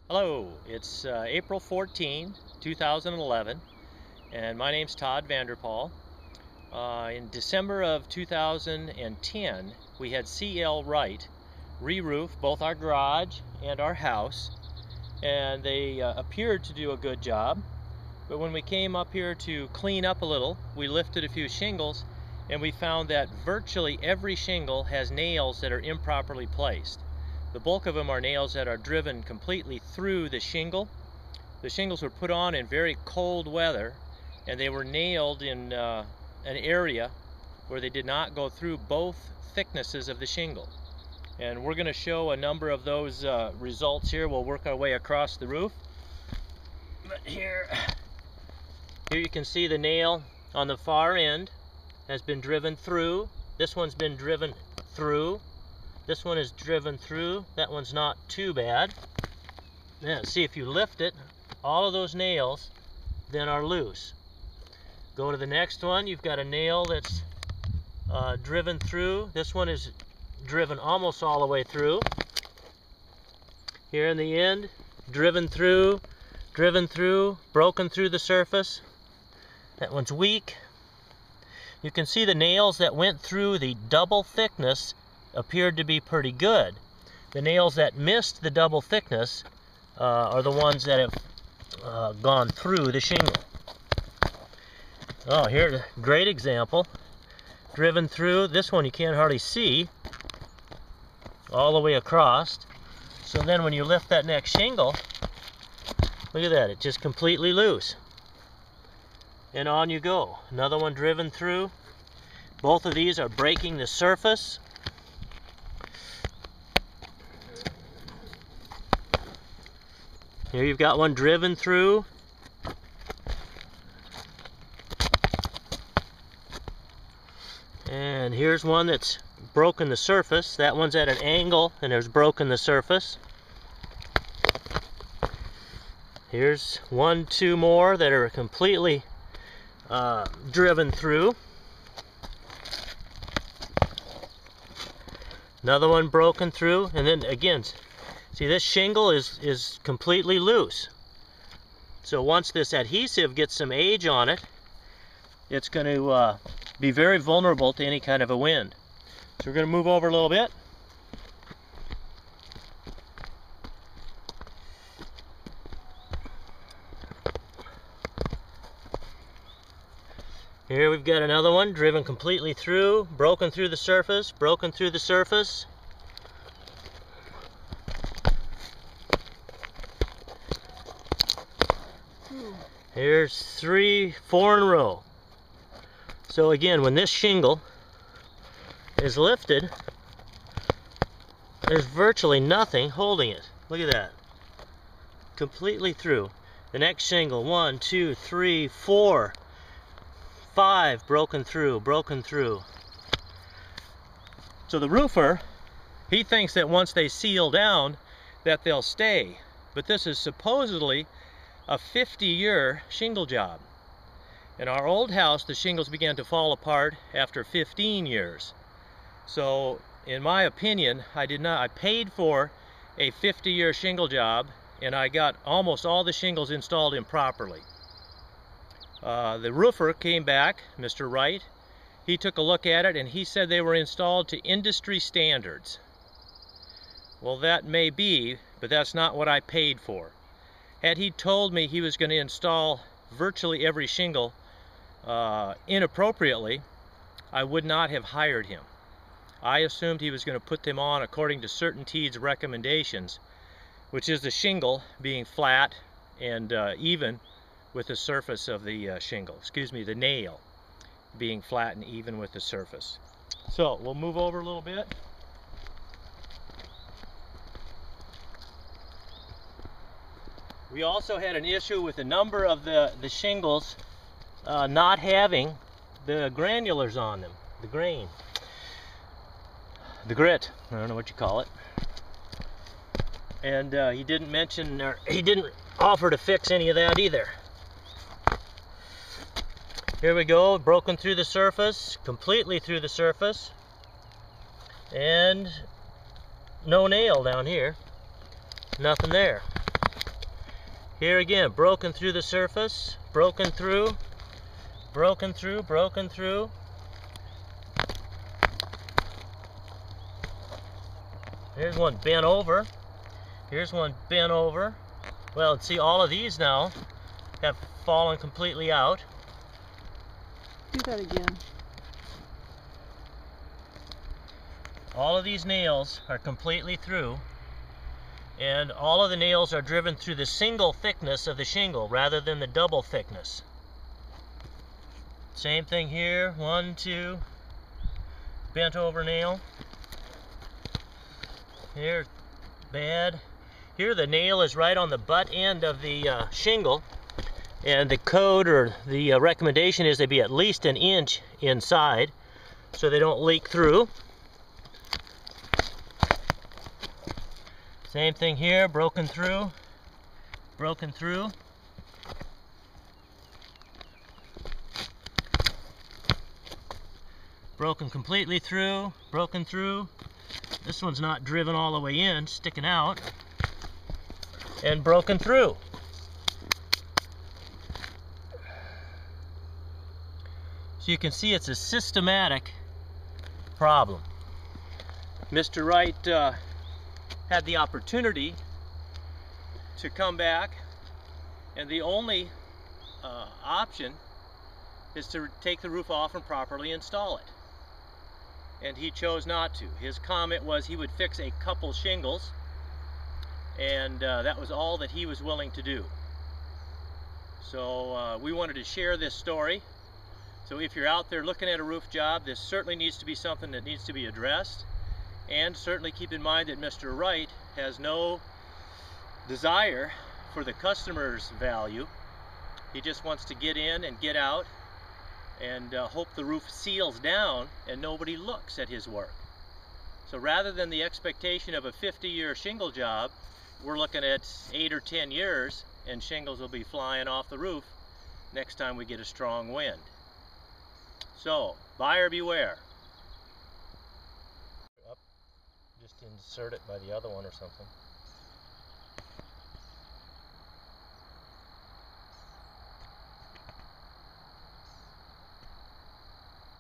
Hello, it's April 14, 2011, and my name's Todd Vanderpaul. In December of 2010, we had C.L. Wright re-roof both our garage and our house, and they appeared to do a good job. But when we came up here to clean up a little, we lifted a few shingles, and we found that virtually every shingle has nails that are improperly placed. The bulk of them are nails that are driven completely through the shingle. The shingles were put on in very cold weather, and they were nailed in an area where they did not go through both thicknesses of the shingle. And we're going to show a number of those results here. We'll work our way across the roof. But here you can see the nail on the far end has been driven through. This one's been driven through. This one is driven through. That one's not too bad. Now, see, if you lift it, all of those nails then are loose. Go to the next one. You've got a nail that's driven through. This one is driven almost all the way through. Here in the end, driven through, broken through the surface. That one's weak. You can see the nails that went through the double thickness appeared to be pretty good. The nails that missed the double thickness are the ones that have gone through the shingle. Oh, here's a great example. Driven through. This one you can't hardly see all the way across. So then when you lift that next shingle, look at that, it's just completely loose. And on you go. Another one driven through. Both of these are breaking the surface. Here you've got one driven through. And here's one that's broken the surface. That one's at an angle and there's broken the surface. Here's one, two more that are completely driven through. Another one broken through, and then again, see, this shingle is completely loose. So once this adhesive gets some age on it, it's going to be very vulnerable to any kind of a wind. So we're going to move over a little bit. Here we've got another one driven completely through, broken through the surface, broken through the surface. Here's 3, 4 in a row. So again, when this shingle is lifted, there's virtually nothing holding it. Look at that. Completely through. The next shingle, 1, 2, 3, 4, 5 broken through, broken through. So the roofer, he thinks that once they seal down that they'll stay. But this is supposedly a 50-year shingle job. In our old house, the shingles began to fall apart after 15 years. So in my opinion, I paid for a 50-year shingle job, and I got almost all the shingles installed improperly. The roofer came back, Mr. Wright. He took a look at it and he said they were installed to industry standards. Well, that may be, but that's not what I paid for. Had he told me he was going to install virtually every shingle inappropriately, I would not have hired him. I assumed he was going to put them on according to CertainTeed's recommendations, which is the shingle being flat and even with the surface of the shingle. Excuse me, the nail being flat and even with the surface. So we'll move over a little bit. We also had an issue with a number of the shingles not having the granulars on them, the grain, the grit, I don't know what you call it. And he didn't mention, or he didn't offer to fix any of that either. Here we go, broken through the surface, completely through the surface, and no nail down here, nothing there. Here again, broken through the surface, broken through, broken through, broken through. Here's one bent over. Here's one bent over. Well, see, all of these now have fallen completely out. Do that again. All of these nails are completely through, and all of the nails are driven through the single thickness of the shingle rather than the double thickness. Same thing here, 1, 2, bent over nail. Here, bad. Here the nail is right on the butt end of the shingle, and the code or the recommendation is they be at least 1 inch inside so they don't leak through. Same thing here, broken through, broken through. Broken completely through, broken through. This one's not driven all the way in, sticking out. And broken through. So you can see it's a systematic problem. Mr. Wright had the opportunity to come back, and the only option is to take the roof off and properly install it. And he chose not to. His comment was he would fix a couple shingles, and that was all that he was willing to do. So we wanted to share this story. So if you're out there looking at a roof job, this certainly needs to be something that needs to be addressed. And certainly keep in mind that Mr. Wright has no desire for the customer's value. He just wants to get in and get out and hope the roof seals down and nobody looks at his work. So rather than the expectation of a 50-year shingle job, we're looking at 8 or 10 years and shingles will be flying off the roof next time we get a strong wind. So, buyer beware. Just insert it by the other one or something.